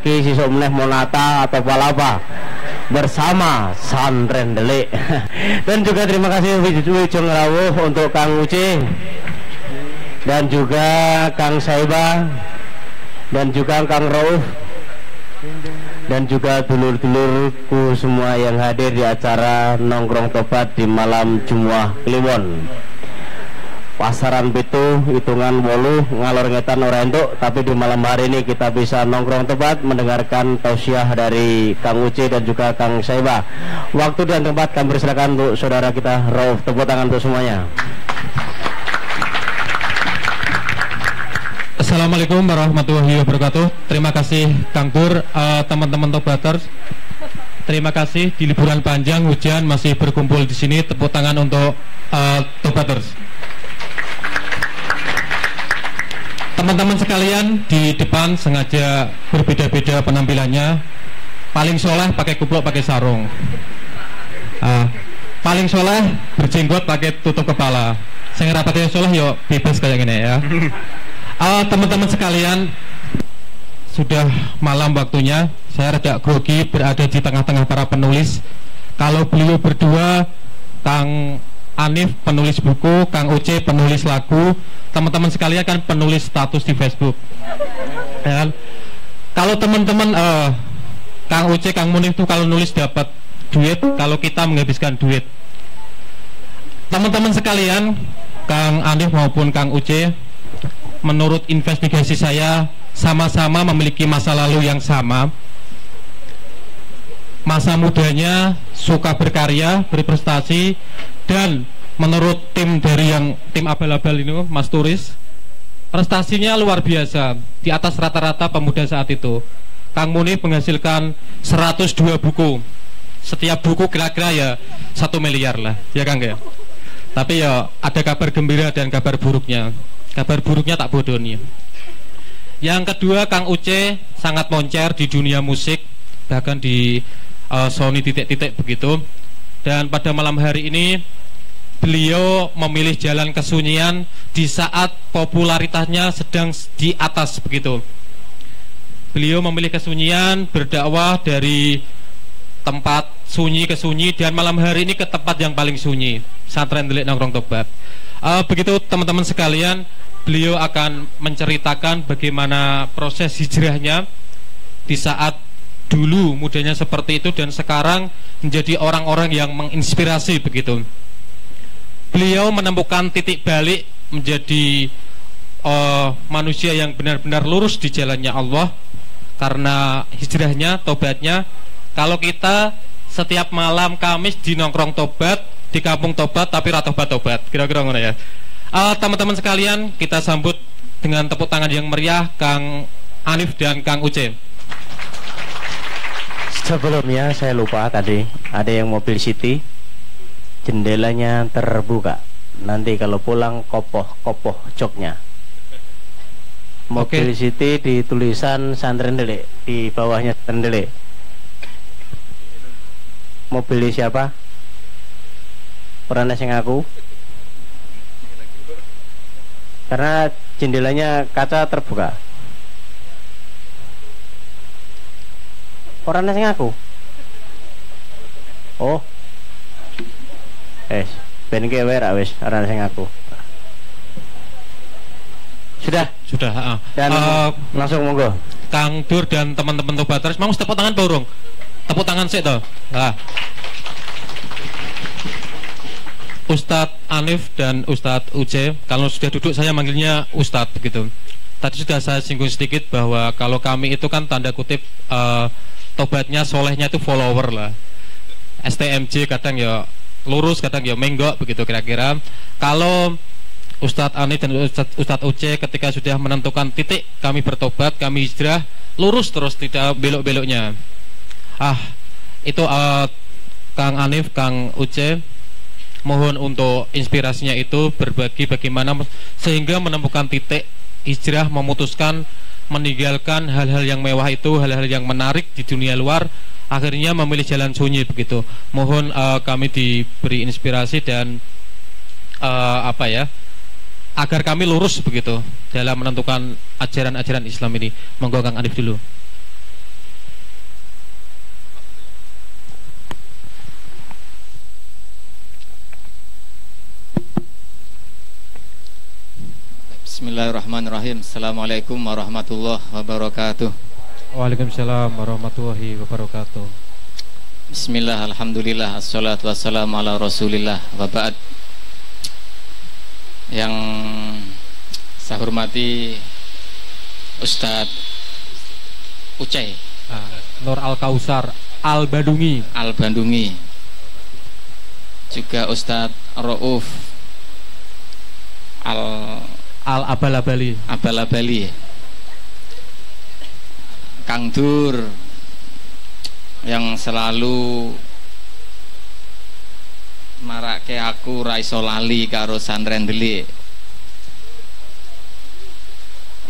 Sisuk meneh Monata atau Palapa bersama Santren Delik. Dan juga terima kasih Wijung Rawuh untuk Kang Uce dan juga Kang Saiba dan juga Kang Rauf dan juga dulur-dulurku semua yang hadir di acara Nongkrong Tobat di malam Jumat Kliwon. Pasaran Pitu hitungan wolu ngalor ngetan ora entuk, tapi di malam hari ini kita bisa nongkrong tobat mendengarkan tausiah dari Kang Uce dan juga Kang Saiba. Waktu dan tempat kami persilakan untuk saudara kita Rauf. Tepuk tangan untuk semuanya. Assalamualaikum warahmatullahi wabarakatuh. Terima kasih Kang Pur, teman-teman Tobaters. Terima kasih di liburan panjang hujan masih berkumpul di sini. Tepuk tangan untuk Tobaters. Teman-teman sekalian, di depan sengaja berbeda-beda penampilannya. Paling soleh pakai kupluk, pakai sarung. Paling soleh berjenggot, pakai tutup kepala. Saya nggak pakai soleh, yo bebas kayak gini ya. Teman-teman sekalian, sudah malam waktunya. Saya rada grogi berada di tengah-tengah para penulis. Kalau beliau berdua, Kang Anif penulis buku, Kang Uce penulis lagu, teman-teman sekalian kan penulis status di Facebook. Dan kalau teman-teman Kang Uce, Kang Munif tuh kalau nulis dapat duit, kalau kita menghabiskan duit. Teman-teman sekalian, Kang Anif maupun Kang Uce, menurut investigasi saya sama-sama memiliki masa lalu yang sama. Masa mudanya suka berkarya, berprestasi, dan menurut tim dari yang tim abal-abal ini, Mas Turis, prestasinya luar biasa, di atas rata-rata pemuda saat itu. Kang Munif menghasilkan 102 buku, setiap buku kira-kira ya 1 miliar lah, ya Kang ya. Tapi ya ada kabar gembira dan kabar buruknya. Kabar buruknya tak bodohnya. Yang kedua, Kang Uce sangat moncer di dunia musik, bahkan di Sony titik-titik begitu. Dan pada malam hari ini beliau memilih jalan kesunyian di saat popularitasnya sedang di atas begitu. Beliau memilih kesunyian, berdakwah dari tempat sunyi ke sunyi, dan malam hari ini ke tempat yang paling sunyi, Santren Delik Nongkrong Tobat. Begitu teman-teman sekalian, beliau akan menceritakan bagaimana proses hijrahnya di saat dulu mudanya seperti itu dan sekarang menjadi orang-orang yang menginspirasi begitu. Beliau menemukan titik balik menjadi manusia yang benar-benar lurus di jalannya Allah karena hijrahnya, tobatnya. Kalau kita setiap malam Kamis di nongkrong tobat, di kampung tobat tapi ra tobat-tobat, kira-kira ngono ya. Teman-teman sekalian, kita sambut dengan tepuk tangan yang meriah Kang Anif dan Kang Uce. Sebelumnya saya lupa tadi, ada yang mobil City jendelanya terbuka. Nanti kalau pulang kopoh joknya. Mobil City di tulisan Santren Delik, di bawahnya Santren Delik. Mobil siapa? Pernah sing aku? Karena jendelanya kaca terbuka. Orang sing aku. Oh. Ben ki ora wis ora sing aku. Sudah. Dan langsung monggo. Kang Dur dan teman-teman Tobaters, mau tepuk tangan Pak Urung? Tepuk tangan sik to. Ustadz Anif dan Ustadz Uce, kalau sudah duduk saya manggilnya Ustadz begitu. Tadi sudah saya singgung sedikit bahwa kalau kami itu kan tanda kutip tobatnya, solehnya itu follower lah. STMJ kadang ya lurus, kadang ya menggok begitu kira-kira. Kalau Ustadz Anif dan Ustadz Uce ketika sudah menentukan titik kami bertobat, kami hijrah, lurus terus, tidak belok-beloknya. Itu Kang Anif, Kang Uce, mohon untuk inspirasinya itu berbagi bagaimana sehingga menemukan titik hijrah, memutuskan meninggalkan hal-hal yang mewah itu, hal-hal yang menarik di dunia luar, akhirnya memilih jalan sunyi begitu. Mohon kami diberi inspirasi dan agar kami lurus begitu dalam menentukan ajaran-ajaran Islam ini. Monggo Kang Anif dulu. Bismillahirrahmanirrahim. Assalamualaikum warahmatullahi wabarakatuh. Waalaikumsalam warahmatullahi wabarakatuh. Bismillah, alhamdulillah, assalatu wassalamu ala rasulillah, wa ba'd. Yang saya hormati Ustadz Ucai Nur Al-Kausar Al-Bandungi, juga Ustadz Rauf Al-Abalabali, Kang Dur yang selalu marake aku ra iso lali karo Santren Delik.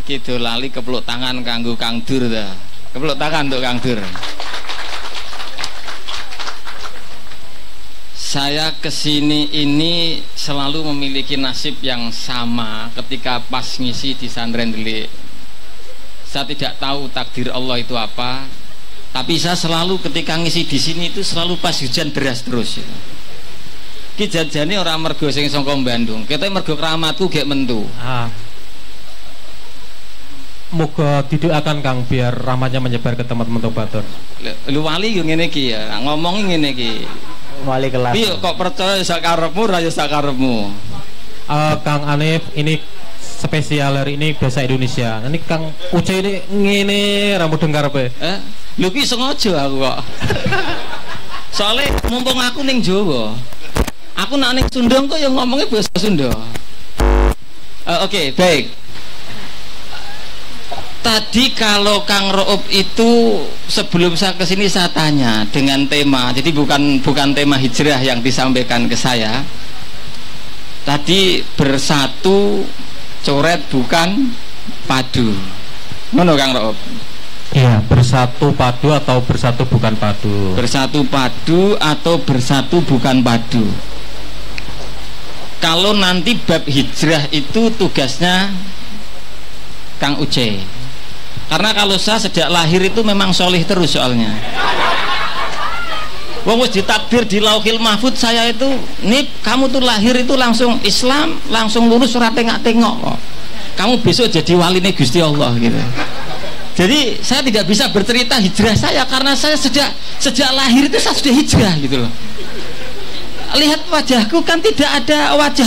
Iki do lali kepluk tangan kanggo Kang Dur ta. Kepluk tangan untuk Kang Dur. Saya kesini ini selalu memiliki nasib yang sama ketika pas ngisi di Santren Delik. Saya tidak tahu takdir Allah itu apa, tapi saya selalu ketika ngisi di sini itu selalu pas hujan deras terus. Ki jajane ora mergo sing saka Bandung, kete mergo keramatku gek mentu. Moga tidak akan Kang biar rahmatnya menyebar ke teman-teman Tobaton. Lu wali yo ngene iki ya, ngomongi ngene iki. Wali kelas. Piye kok percaya sak karepmu ra yo sak karepmu. Kang Anif, ini spesial hari ini bahasa Indonesia. Ini Kang Ucai ini ngene rambut dengkarepe. Lho ki sengaja aku kok. Soalnya mumpung aku ning Jawa. Aku nak ning Sunda kok yang ngomongnya bahasa Sunda. Oke, baik. Tadi kalau Kang Roop itu sebelum saya kesini saya tanya dengan tema, jadi bukan tema hijrah yang disampaikan ke saya. Tadi bersatu coret bukan padu. Mana Kang Roop? Iya, bersatu padu atau bersatu bukan padu. Bersatu padu atau bersatu bukan padu. Kalau nanti bab hijrah itu tugasnya Kang Ucai. Karena kalau saya sejak lahir itu memang solih terus soalnya. Wong wis ditakdir di Lauhil Mahfud saya itu, nih kamu tuh lahir itu langsung Islam, langsung lulus ora tengok-tengok kok. Kamu besok jadi wali nih Gusti Allah gitu. Jadi saya tidak bisa bercerita hijrah saya karena saya sejak lahir itu saya sudah hijrah gitu loh. Lihat wajahku kan tidak ada wajah.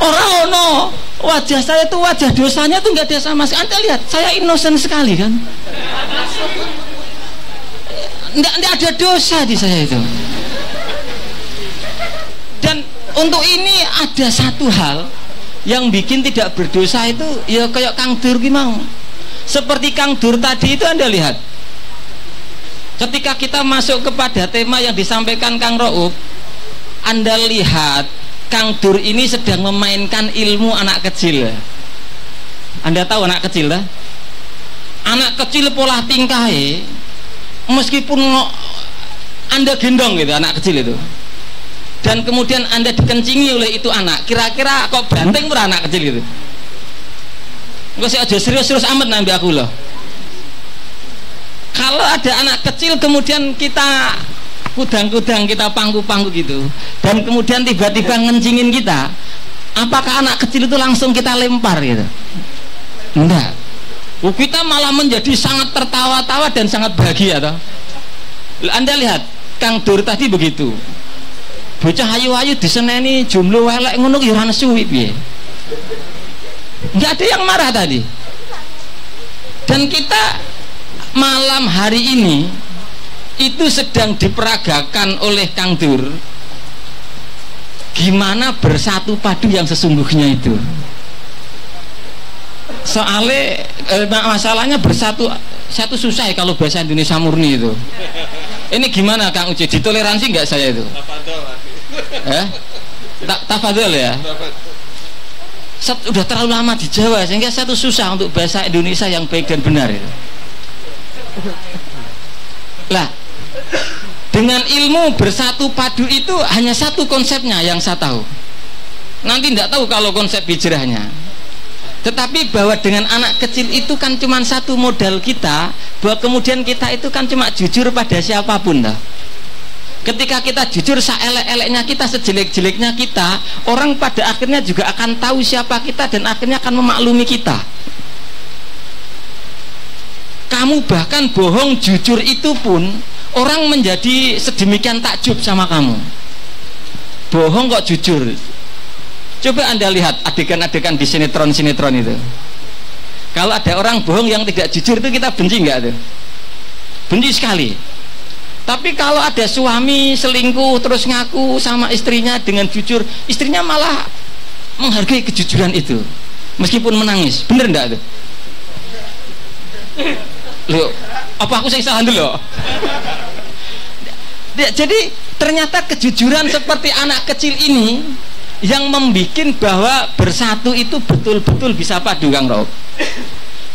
Orang wajah saya itu wajah dosanya tuh nggak ada sama sekali. Anda lihat saya innocent sekali kan. Nggak ada dosa di saya itu. Dan untuk ini ada satu hal yang bikin tidak berdosa itu ya kayak Kang Dur gimana. Seperti Kang Dur tadi itu Anda lihat. Ketika kita masuk kepada tema yang disampaikan Kang Roop, Anda lihat Kang Dur ini sedang memainkan ilmu anak kecil. Anda tahu anak kecil lah? Anak kecil pola tingkahnya meskipun Anda gendong gitu anak kecil itu, dan kemudian Anda dikencingi oleh itu anak, kira-kira kok banteng pura anak kecil gitu. Enggak sih, aja serius-serius amat nanti aku loh. Kalau ada anak kecil kemudian kita kudang-kudang, kita pangku-pangku gitu, dan kemudian tiba-tiba ngencingin kita, apakah anak kecil itu langsung kita lempar gitu? Enggak. Kita malah menjadi sangat tertawa-tawa dan sangat bahagia toh. Anda lihat Kang Dur tadi begitu, bocah ayu-ayu diseneni jumlah welek ngono ya ora nesu piye. Enggak ada yang marah tadi. Dan kita malam hari ini itu sedang diperagakan oleh Kang Dur gimana bersatu padu yang sesungguhnya itu. Soalnya masalahnya bersatu satu susah ya kalau bahasa Indonesia murni itu. Ini gimana Kang Uci, ditoleransi nggak saya itu? Tafadhol ya. Sudah terlalu lama di Jawa sehingga satu susah untuk bahasa Indonesia yang baik dan benar itu. Lah, dengan ilmu bersatu padu itu hanya satu konsepnya yang saya tahu. Nanti tidak tahu kalau konsep hijrahnya. Tetapi bahwa dengan anak kecil itu kan cuma satu modal kita, bahwa kemudian kita itu kan cuma jujur pada siapapun dah. Ketika kita jujur, seelek-eleknya kita, sejelek-jeleknya kita, orang pada akhirnya juga akan tahu siapa kita dan akhirnya akan memaklumi kita. Kamu bahkan bohong jujur itu pun orang menjadi sedemikian takjub sama kamu. Bohong kok jujur. Coba Anda lihat adegan-adegan di sinetron-sinetron itu. Kalau ada orang bohong yang tidak jujur itu kita benci nggak tuh? Benci sekali. Tapi kalau ada suami selingkuh terus ngaku sama istrinya dengan jujur, istrinya malah menghargai kejujuran itu meskipun menangis. Bener enggak tuh? Loh, apa aku salah dulu? Jadi ternyata kejujuran seperti anak kecil ini yang membuat bahwa bersatu itu betul-betul bisa padu, Kang Rauf.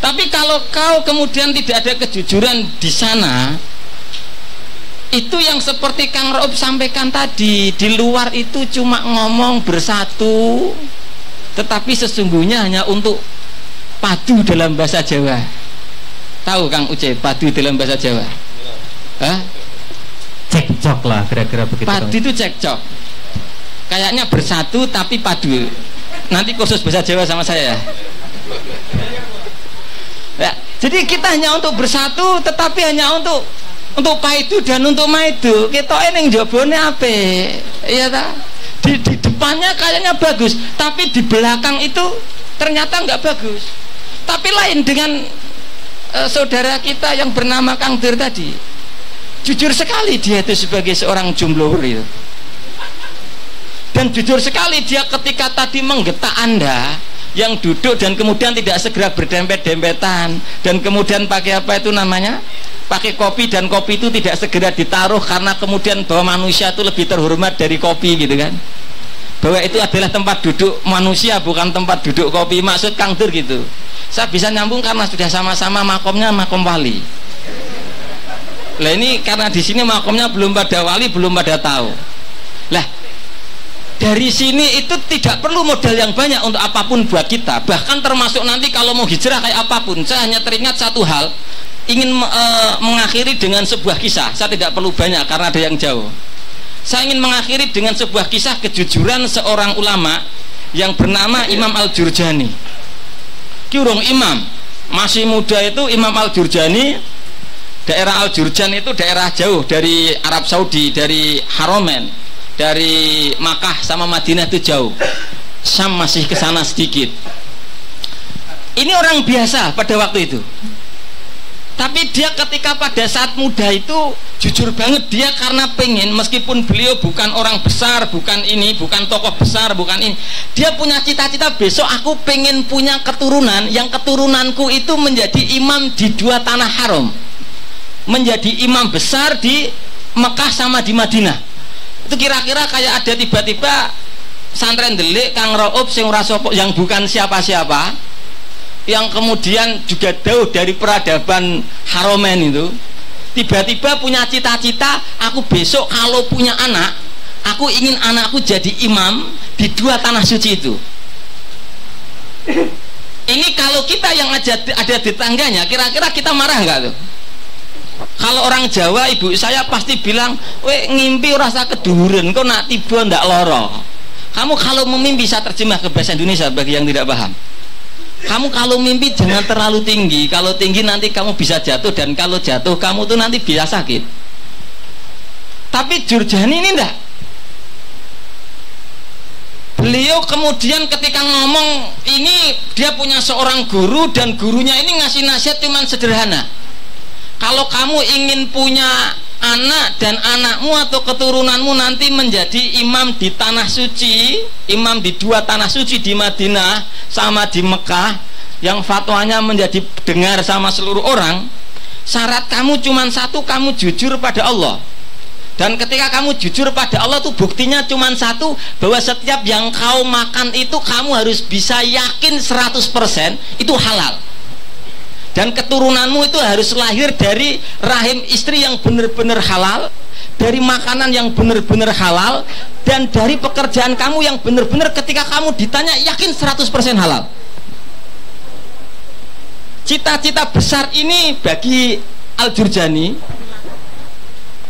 Tapi kalau kau kemudian tidak ada kejujuran di sana, itu yang seperti Kang Rauf sampaikan tadi, di luar itu cuma ngomong bersatu, tetapi sesungguhnya hanya untuk padu dalam bahasa Jawa. Tahu Kang Uce padu dalam bahasa Jawa? Hah? Cekcok lah kira-kira begitu. Padu itu cekcok. Kayaknya bersatu tapi padu. Nanti kursus bahasa Jawa sama saya. Ya, jadi kita hanya untuk bersatu, tetapi hanya untuk paidu dan untuk maidu. Kita ini jabone ape, iya ta? Di depannya kayaknya bagus, tapi di belakang itu ternyata nggak bagus. Tapi lain dengan saudara kita yang bernama Kang Dir tadi. Jujur sekali dia itu sebagai seorang jumlur itu. Dan jujur sekali dia ketika tadi menggetak Anda yang duduk dan kemudian tidak segera berdempet-dempetan dan kemudian pakai apa itu namanya? Pakai kopi, dan kopi itu tidak segera ditaruh karena kemudian bahwa manusia itu lebih terhormat dari kopi gitu kan, bahwa itu adalah tempat duduk manusia bukan tempat duduk kopi. Maksud Kang Dur gitu. Saya bisa nyambung karena sudah sama-sama makomnya makom wali. Lah ini karena di sini makomnya belum pada wali, belum pada tahu. Lah dari sini itu tidak perlu modal yang banyak untuk apapun buat kita, bahkan termasuk nanti kalau mau hijrah kayak apapun. Saya hanya teringat satu hal, ingin mengakhiri dengan sebuah kisah. Saya tidak perlu banyak karena ada yang jauh. Saya ingin mengakhiri dengan sebuah kisah kejujuran seorang ulama yang bernama Imam Al-Jurjani. Kurung imam, masih muda itu Imam Al-Jurjani. Daerah Al-Jurjan itu daerah jauh dari Arab Saudi, dari Haromen, dari Makkah sama Madinah itu jauh. Syam masih ke sana sedikit. Ini orang biasa pada waktu itu. Tapi dia ketika pada saat muda itu jujur banget dia, karena pengen, meskipun beliau bukan orang besar, bukan ini, bukan tokoh besar, bukan ini, dia punya cita-cita besok aku pengen punya keturunan yang keturunanku itu menjadi imam di dua tanah haram, menjadi imam besar di Mekah sama di Madinah. Itu kira-kira kayak ada tiba-tiba santren delik Kang Rauf sing ora sapa, yang bukan siapa-siapa, yang kemudian juga jauh dari peradaban Haromen itu, tiba-tiba punya cita-cita, aku besok kalau punya anak, aku ingin anakku jadi imam di dua tanah suci itu. Ini kalau kita yang ada di tangganya, kira-kira kita marah nggak tuh? Kalau orang Jawa, ibu saya pasti bilang, weh ngimpi rasa keduren, kok nak tiba ndak loro. Kamu kalau memimpi, bisa terjemah ke bahasa Indonesia bagi yang tidak paham. Kamu kalau mimpi jangan terlalu tinggi. Kalau tinggi nanti kamu bisa jatuh, dan kalau jatuh kamu tuh nanti bisa sakit. Tapi Jurjani ini enggak. Beliau kemudian ketika ngomong ini, dia punya seorang guru, dan gurunya ini ngasih nasihat cuman sederhana. Kalau kamu ingin punya anak dan anakmu atau keturunanmu nanti menjadi imam di tanah suci, imam di dua tanah suci di Madinah sama di Mekah, yang fatwanya menjadi dengar sama seluruh orang, syarat kamu cuma satu, kamu jujur pada Allah. Dan ketika kamu jujur pada Allah tuh buktinya cuma satu, bahwa setiap yang kau makan itu kamu harus bisa yakin 100% itu halal. Dan keturunanmu itu harus lahir dari rahim istri yang benar-benar halal, dari makanan yang benar-benar halal, dan dari pekerjaan kamu yang benar-benar ketika kamu ditanya yakin 100% halal. Cita-cita besar ini bagi Al-Jurjani,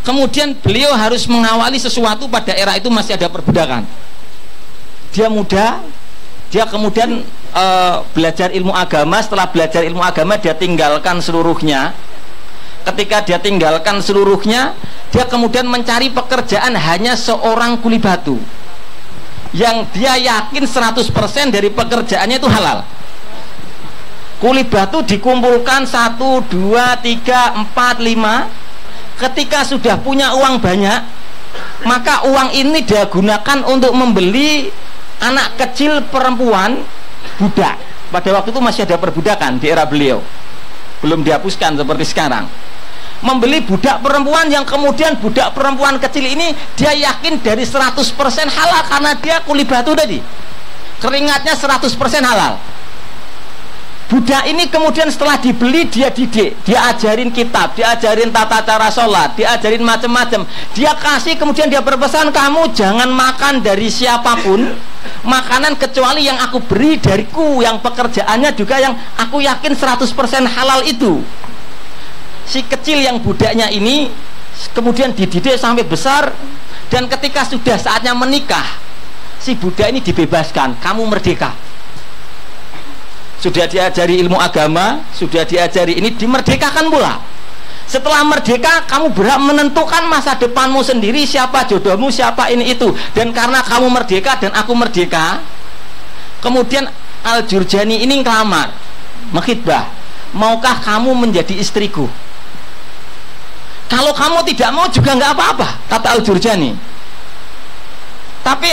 Kemudian beliau harus mengawali sesuatu, pada era itu masih ada perbudakan. Dia muda, dia kemudian belajar ilmu agama. Setelah belajar ilmu agama, dia tinggalkan seluruhnya. Ketika dia tinggalkan seluruhnya, dia kemudian mencari pekerjaan hanya seorang kuli batu yang dia yakin 100% dari pekerjaannya itu halal. Kuli batu dikumpulkan 1, 2, 3, 4, 5. Ketika sudah punya uang banyak, maka uang ini dia gunakan untuk membeli anak kecil perempuan budak. Pada waktu itu masih ada perbudakan di era beliau, belum dihapuskan seperti sekarang. Membeli budak perempuan yang kemudian budak perempuan kecil ini dia yakin dari 100% halal karena dia kuli batu tadi, keringatnya 100% halal. Budak ini kemudian setelah dibeli, dia didik, dia ajarin kitab, dia ajarin tata cara sholat, dia ajarin macam-macam, dia kasih, kemudian dia berpesan, kamu jangan makan dari siapapun makanan kecuali yang aku beri dariku, yang pekerjaannya juga yang aku yakin 100% halal itu. Si kecil yang budaknya ini kemudian dididik sampai besar, dan ketika sudah saatnya menikah, si budak ini dibebaskan, kamu merdeka. Sudah diajari ilmu agama, sudah diajari ini, dimerdekakan pula. Setelah merdeka, kamu berhak menentukan masa depanmu sendiri, siapa jodohmu, siapa ini itu. Dan karena kamu merdeka dan aku merdeka, kemudian Al-Jurjani ini ngelamar, mengkhitbah, maukah kamu menjadi istriku? Kalau kamu tidak mau juga nggak apa-apa, kata Al-Jurjani. Tapi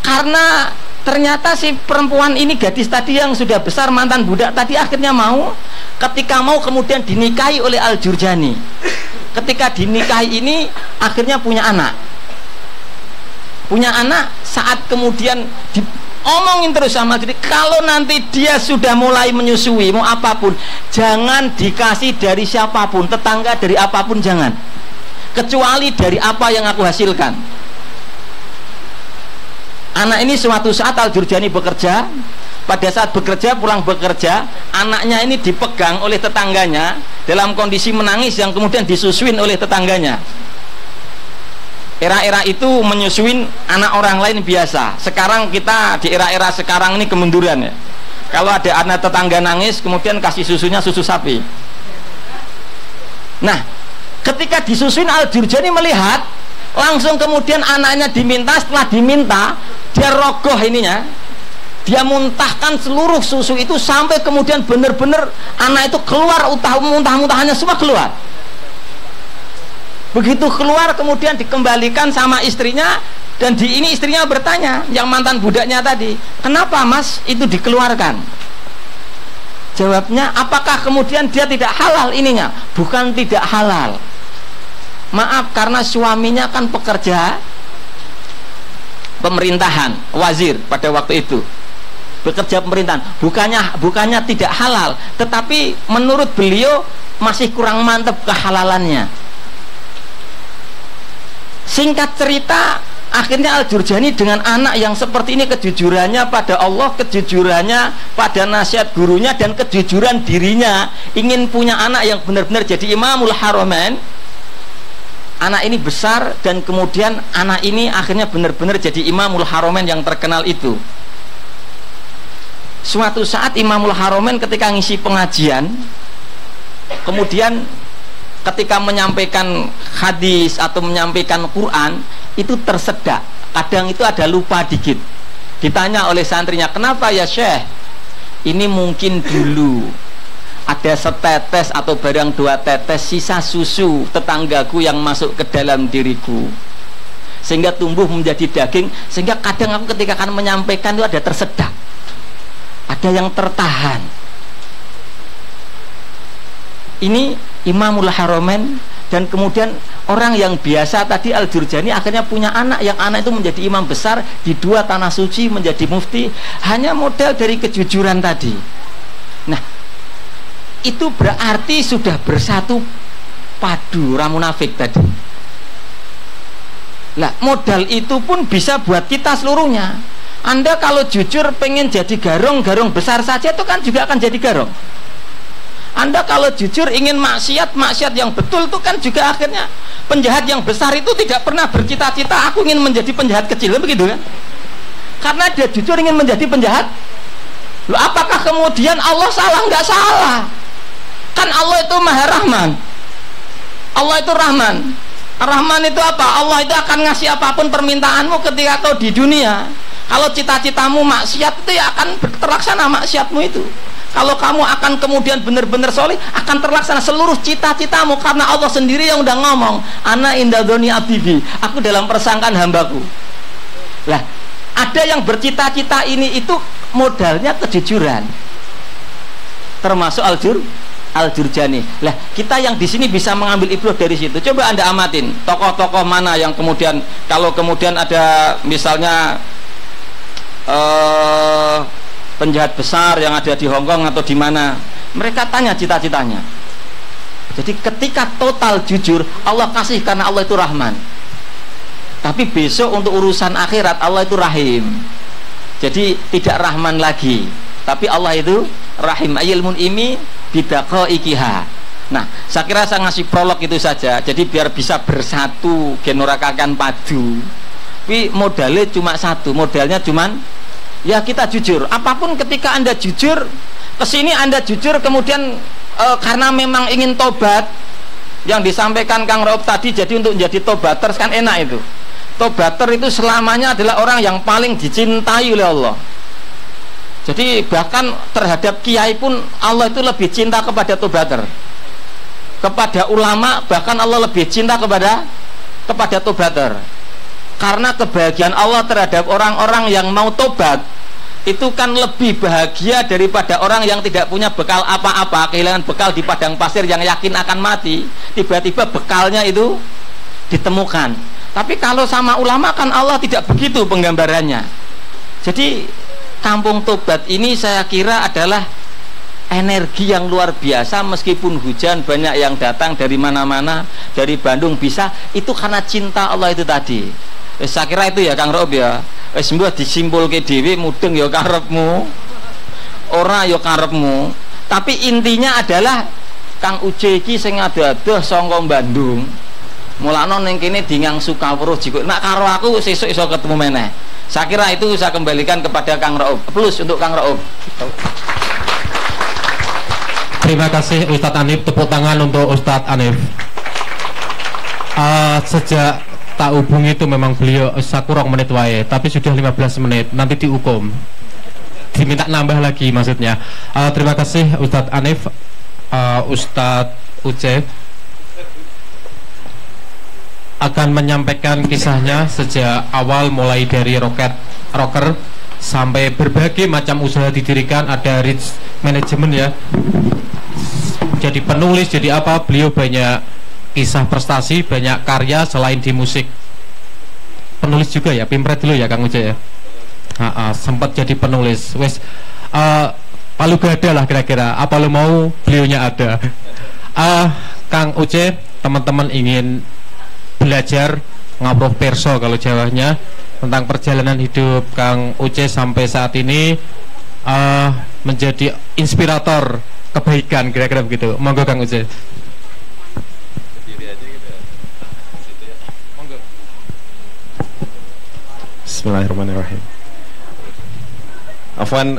karena ternyata si perempuan ini, gadis tadi yang sudah besar, mantan budak tadi, akhirnya mau. Ketika mau kemudian dinikahi oleh Al-Jurjani. Ketika dinikahi ini akhirnya punya anak. Punya anak, saat kemudian diomongin terus sama diri, kalau nanti dia sudah mulai menyusui, mau apapun, jangan dikasih dari siapapun, tetangga dari apapun jangan, kecuali dari apa yang aku hasilkan. Anak ini suatu saat Al-Jurjani bekerja. Pada saat bekerja, pulang bekerja, anaknya ini dipegang oleh tetangganya dalam kondisi menangis, yang kemudian disusuin oleh tetangganya. Era-era itu menyusuin anak orang lain biasa. Sekarang kita di era-era sekarang ini kemunduran ya. Kalau ada anak tetangga nangis, kemudian kasih susunya susu sapi. Nah, ketika disusuin, Al-Jurjani melihat, langsung kemudian anaknya diminta. Setelah diminta, dia rogoh ininya, dia muntahkan seluruh susu itu sampai kemudian benar-benar anak itu keluar, muntah-muntahannya semua keluar. Begitu keluar, kemudian dikembalikan sama istrinya, dan ini istrinya bertanya, yang mantan budaknya tadi, kenapa mas itu dikeluarkan? Jawabnya, apakah kemudian dia tidak halal ininya? Bukan tidak halal, maaf, karena suaminya kan pekerja pemerintahan, wazir pada waktu itu, bekerja pemerintahan. Bukannya tidak halal, tetapi menurut beliau masih kurang mantap kehalalannya. Singkat cerita, akhirnya Al-Jurjani dengan anak yang seperti ini, kejujurannya pada Allah, kejujurannya pada nasihat gurunya, dan kejujuran dirinya ingin punya anak yang benar-benar jadi Imamul Haramain. Anak ini besar, dan kemudian anak ini akhirnya benar-benar jadi Imamul Haramain yang terkenal itu. Suatu saat Imamul Haramain ketika ngisi pengajian, kemudian ketika menyampaikan hadis atau menyampaikan Quran, itu tersedak. Kadang itu ada lupa dikit. Ditanya oleh santrinya, kenapa ya Syekh? Ini mungkin dulu ada setetes atau barang 2 tetes sisa susu tetanggaku yang masuk ke dalam diriku, sehingga tumbuh menjadi daging, sehingga kadang aku ketika akan menyampaikan itu ada tersedak, ada yang tertahan. Ini Imamul Haramain, dan kemudian orang yang biasa tadi Al-Jurjani akhirnya punya anak, yang anak itu menjadi imam besar di 2 tanah suci, menjadi mufti, hanya model dari kejujuran tadi. Nah, itu berarti sudah bersatu padu ramunafik tadi. Lah, modal itu pun bisa buat kita seluruhnya. Anda kalau jujur pengen jadi garong besar saja, itu kan juga akan jadi garong. Anda kalau jujur ingin maksiat yang betul itu kan juga akhirnya penjahat yang besar itu tidak pernah bercita-cita aku ingin menjadi penjahat kecil, begitu kan? Karena dia jujur ingin menjadi penjahat. Loh, apakah kemudian Allah salah? Nggak salah. Kan Allah itu Maha Rahman. Allah itu Rahman. Rahman itu apa? Allah itu akan ngasih apapun permintaanmu ketika kau di dunia. Kalau cita-citamu maksiat itu ya akan terlaksana maksiatmu itu. Kalau kamu akan kemudian benar-benar soleh, akan terlaksana seluruh cita-citamu, karena Allah sendiri yang udah ngomong, ana indadoni abdi, aku dalam persangkaan hambaku. Lah, ada yang bercita-cita ini itu modalnya kejujuran, termasuk Al-Jurjani. Lah, kita yang di sini bisa mengambil ibrah dari situ. Coba Anda amatin tokoh-tokoh mana yang kemudian kalau kemudian ada misalnya penjahat besar yang ada di Hongkong atau di mana, mereka tanya cita-citanya. Jadi ketika total jujur, Allah kasih karena Allah itu Rahman. Tapi besok untuk urusan akhirat Allah itu Rahim. Jadi tidak Rahman lagi, tapi Allah itu Rahim. Ayil mun'imi bidaqo ikiha. Nah, saya kira saya ngasih prolog itu saja. Jadi biar bisa bersatu, genorakakan padu. Tapi modalnya cuma satu, modalnya cuman ya kita jujur. Apapun ketika Anda jujur, kesini Anda jujur kemudian karena memang ingin tobat, yang disampaikan Kang Rauf tadi, jadi untuk menjadi tobater kan enak itu. Tobater itu selamanya adalah orang yang paling dicintai oleh Allah. Jadi bahkan terhadap kiai pun Allah itu lebih cinta kepada tobater. Kepada ulama bahkan Allah lebih cinta kepada tobater. Karena kebahagiaan Allah terhadap orang-orang yang mau tobat itu kan lebih bahagia daripada orang yang tidak punya bekal apa-apa, kehilangan bekal di padang pasir yang yakin akan mati, tiba-tiba bekalnya itu ditemukan. Tapi kalau sama ulama kan Allah tidak begitu penggambarannya. Jadi kampung tobat ini saya kira adalah energi yang luar biasa. Meskipun hujan banyak yang datang dari mana-mana, dari Bandung bisa, itu karena cinta Allah itu tadi. Saya kira itu ya Kang Rob ya. Semua disimpul ke dewi mudeng ya karepmu, ora ya karepmu. Tapi intinya adalah Kang Uce iki sing ada-ada saka Bandung. Mulane ning kene dingang Sukawruh jiko. Nak karo aku sesuk iso ketemu meneh. Saya kira itu saya kembalikan kepada Kang Rauf. Plus untuk Kang Rauf. Terima kasih Ustadz Anif. Tepuk tangan untuk Ustadz Anif. Sejak tak hubungi itu memang beliau kurang menit wae, tapi sudah 15 menit, nanti dihukum, diminta nambah lagi maksudnya. Terima kasih Ustadz Anif. Ustadz Uce akan menyampaikan kisahnya sejak awal, mulai dari rocker sampai berbagai macam usaha didirikan. Ada Rich Management ya, jadi penulis, jadi apa, beliau banyak kisah prestasi, banyak karya selain di musik. Penulis juga ya, pimpret dulu ya Kang Uce ya. Sempat jadi penulis. Wes palu gada lah kira-kira, apa lo mau beliaunya ada. Kang Uce, teman-teman ingin belajar ngabroh perso kalau Jawanya tentang perjalanan hidup Kang Uce sampai saat ini, menjadi inspirator kebaikan, kira-kira begitu. Monggo Kang Uce. Bismillahirrahmanirrahim. Afwan,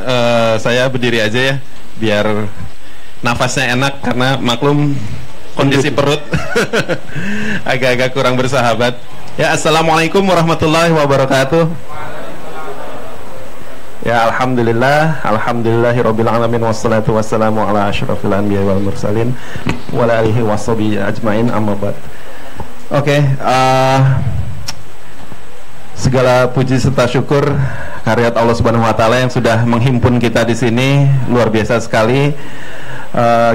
saya berdiri aja ya, biar nafasnya enak, karena maklum kondisi perut agak-agak kurang bersahabat. Ya, assalamualaikum warahmatullahi wabarakatuh. Ya, alhamdulillahirabbil alamin, wassalatu wassalamu ala asyrafil anbiya wal mursalin wa ala alihi washabihi ajmain, amma ba'd. Oke, segala puji serta syukur karyat Allah Subhanahu wa taala yang sudah menghimpun kita di sini, luar biasa sekali.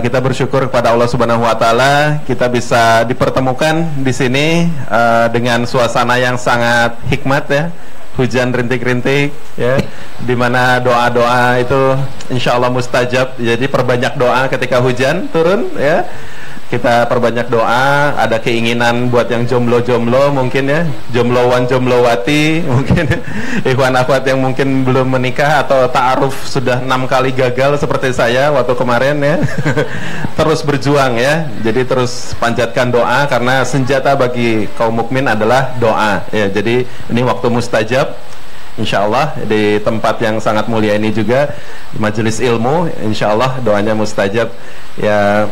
Kita bersyukur kepada Allah Subhanahu wa taala kita bisa dipertemukan di sini dengan suasana yang sangat hikmat ya. Hujan rintik-rintik ya, dimana doa-doa itu insya Allah mustajab. Jadi perbanyak doa ketika hujan turun ya. kita perbanyak doa. Ada keinginan buat yang jomblo-jomblo mungkin ya, jomblowan jomblowati mungkin, ikhwan akhwat yang mungkin belum menikah atau ta'aruf sudah 6 kali gagal seperti saya waktu kemarin ya. Terus berjuang ya, jadi terus panjatkan doa, karena senjata bagi kaum mukmin adalah doa ya. Jadi ini waktu mustajab, insya Allah di tempat yang sangat mulia ini juga, majelis ilmu, insya Allah doanya mustajab ya.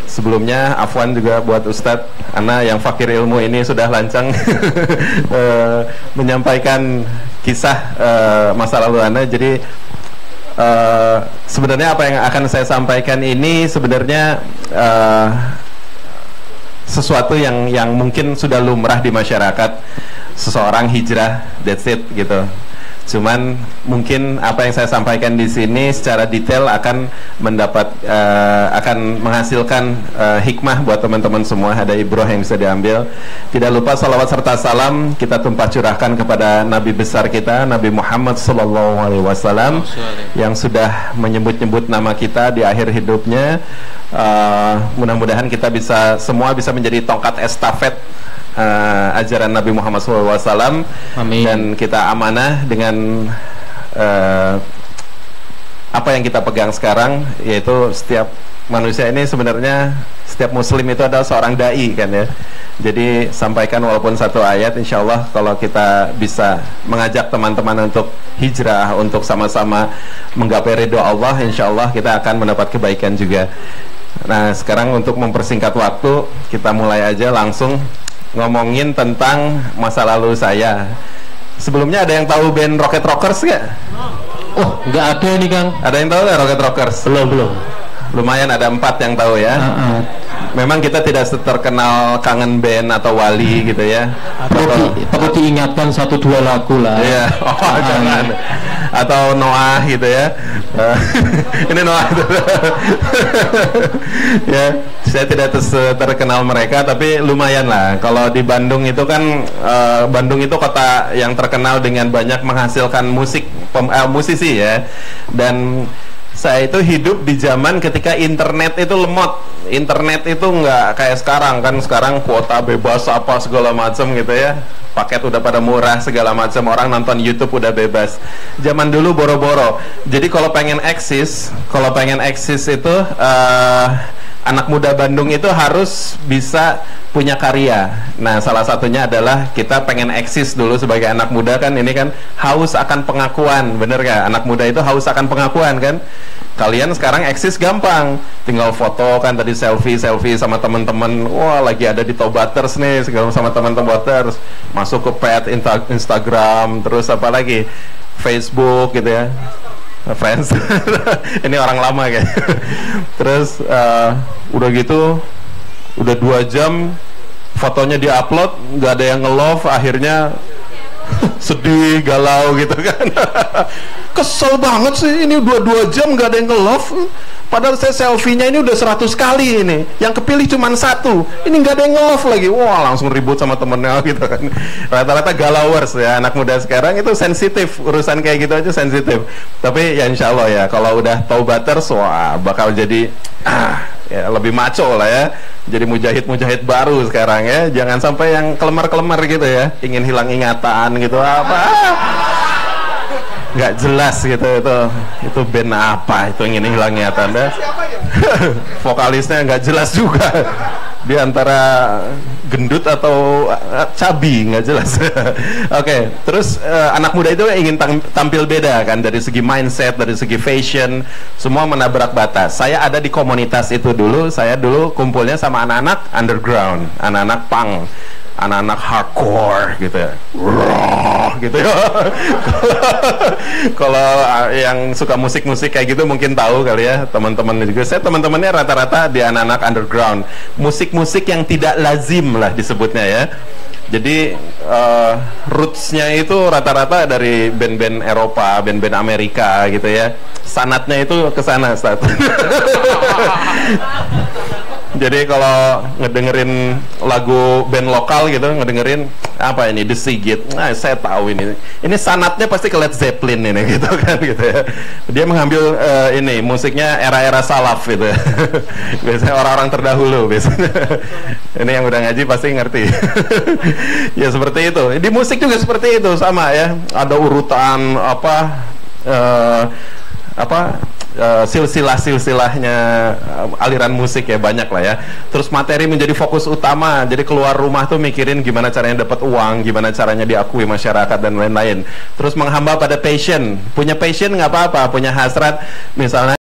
Sebelumnya afwan juga buat Ustadz, Ana yang fakir ilmu ini sudah lancang menyampaikan kisah masa lalu Ana. Jadi sebenarnya apa yang akan saya sampaikan ini sebenarnya sesuatu yang mungkin sudah lumrah di masyarakat. Seseorang hijrah, that's it gitu. Cuman mungkin apa yang saya sampaikan di sini secara detail akan akan menghasilkan hikmah buat teman-teman semua. Ada ibroh yang bisa diambil. Tidak lupa salawat serta salam kita tumpah curahkan kepada Nabi besar kita, Nabi Muhammad SAW, yang sudah menyebut-nyebut nama kita di akhir hidupnya. Mudah-mudahan kita semua bisa menjadi tongkat estafet ajaran Nabi Muhammad SAW. Amin. Dan kita amanah dengan apa yang kita pegang sekarang, yaitu setiap manusia ini sebenarnya, setiap muslim itu adalah seorang da'i kan ya. Jadi sampaikan walaupun satu ayat, insya Allah kalau kita bisa mengajak teman-teman untuk hijrah, untuk sama-sama menggapai ridho Allah, insya Allah kita akan mendapat kebaikan juga. Nah sekarang untuk mempersingkat waktu, kita mulai aja langsung ngomongin tentang masa lalu saya. Sebelumnya ada yang tahu band Rocket Rockers nggak? Oh, nggak ada nih Kang. Ada yang tahu nggak Rocket Rockers? Belum. Lumayan ada 4 yang tahu ya. Memang kita tidak terkenal Kangen Band atau Wali gitu ya. Perlu diingatkan 1-2 lagu lah. Iya. Oh jangan. Atau Noah gitu ya. Ini Noah. Ya, saya tidak terkenal mereka, tapi lumayan lah. Kalau di Bandung itu kan, Bandung itu kota yang terkenal dengan banyak menghasilkan musisi ya. Dan saya itu hidup di zaman ketika internet itu lemot. Internet itu nggak kayak sekarang kan. Sekarang kuota bebas apa segala macam gitu ya. Paket udah pada murah segala macam. Orang nonton YouTube udah bebas. Zaman dulu boro-boro. Jadi kalau pengen eksis itu anak muda Bandung itu harus bisa punya karya. Nah salah satunya adalah kita pengen eksis dulu sebagai anak muda kan. Ini kan haus akan pengakuan, bener gak? Anak muda itu haus akan pengakuan kan. Kalian sekarang eksis gampang, tinggal foto kan, tadi selfie sama teman-teman. Wah lagi ada di Tobaters nih, segala sama teman-teman Tobaters. Masuk ke pet Instagram, terus apa lagi, Facebook gitu ya, fans. Ini orang lama kayak. Terus udah gitu, udah 2 jam fotonya diupload, nggak ada yang nge-love, akhirnya sedih, galau gitu kan. Kesel banget sih, ini udah 2 jam nggak ada yang nge-love, padahal saya selfie-nya ini udah 100 kali ini, yang kepilih cuma 1, ini nggak ada yang nge-love lagi. Wah langsung ribut sama temennya gitu kan. Rata-rata galawers ya, anak muda sekarang itu sensitif, urusan kayak gitu aja sensitif. Tapi ya insya Allah ya, kalau udah taubaters, wah bakal jadi ya lebih maco lah ya, jadi mujahid baru sekarang ya. Jangan sampai yang kelemar gitu ya, ingin hilang ingatan gitu apa, nggak jelas gitu. Itu band apa itu, ingin hilang ingatan deh. Vokalisnya nggak jelas juga, di antara gendut atau cabi, nggak jelas. Oke, terus anak muda itu ingin tampil beda kan, dari segi mindset, dari segi fashion, semua menabrak batas. Saya ada di komunitas itu dulu. Saya dulu kumpulnya sama anak-anak underground, anak-anak punk, anak-anak hardcore gitu ya, gitu ya. Kalau yang suka musik-musik kayak gitu mungkin tahu kali ya teman-teman juga. Saya teman-temannya rata-rata di anak-anak underground, musik-musik yang tidak lazim lah disebutnya ya. Jadi rootsnya itu rata-rata dari band-band Eropa, band-band Amerika gitu ya. Sanatnya itu ke sana, Jadi kalau ngedengerin lagu band lokal gitu, ngedengerin apa ini The Sigit, nah saya tahu ini sanatnya pasti ke Led Zeppelin ini gitu kan gitu ya. Dia mengambil ini musiknya era-era salaf gitu. Biasanya orang-orang terdahulu biasanya. Ini yang udah ngaji pasti ngerti. Ya seperti itu. Di musik juga seperti itu, sama ya. Ada urutan silsilah-silsilahnya aliran musik ya, banyak lah ya. Terus materi menjadi fokus utama, jadi keluar rumah tuh mikirin gimana caranya dapat uang, gimana caranya diakui masyarakat dan lain-lain. Terus menghamba pada passion, punya passion nggak apa-apa, punya hasrat misalnya